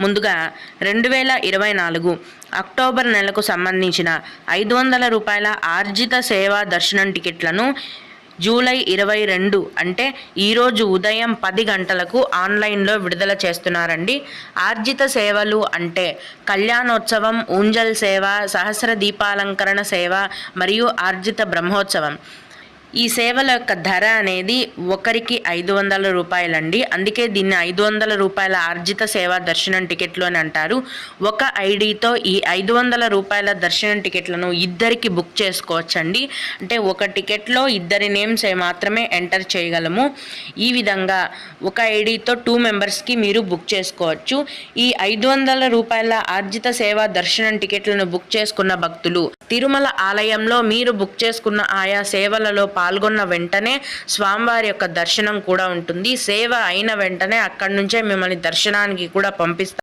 ముందుగా 2024 అక్టోబర్ నెలకు సంబంధించిన 500 రూపాయల ఆర్జిత సేవా దర్శనం టికెట్లను జూలై 22 అంటే ఈరోజు ఉదయం 10 గంటలకు ఆన్లైన్లో విడుదల చేస్తున్నారండి. ఆర్జిత సేవలు అంటే కళ్యాణోత్సవం, ఊంజల్ సేవ, సహస్ర దీపాలంకరణ సేవ మరియు ఆర్జిత బ్రహ్మోత్సవం. ఈ సేవల యొక్క ధర అనేది ఒకరికి 500 రూపాయలండి. అందుకే దీన్ని 500 రూపాయల ఆర్జిత సేవా దర్శనం టికెట్లు అని అంటారు. ఒక ఐడితో ఈ 500 రూపాయల దర్శనం టికెట్లను ఇద్దరికి బుక్ చేసుకోవచ్చండి. అంటే ఒక టికెట్లో ఇద్దరి నేమ్స్ మాత్రమే ఎంటర్ చేయగలము. ఈ విధంగా ఒక ఐడితో 2 మెంబర్స్కి మీరు బుక్ చేసుకోవచ్చు. ఈ 500 రూపాయల ఆర్జిత సేవా దర్శనం టికెట్లను బుక్ చేసుకున్న భక్తులు తిరుమల ఆలయంలో మీరు బుక్ చేసుకున్న ఆయా సేవలలో పాల్గొన్న వెంటనే స్వామివారి యొక్క దర్శనం కూడా ఉంటుంది. సేవ అయిన వెంటనే అక్కడి నుంచే మిమ్మల్ని దర్శనానికి కూడా పంపిస్తారు.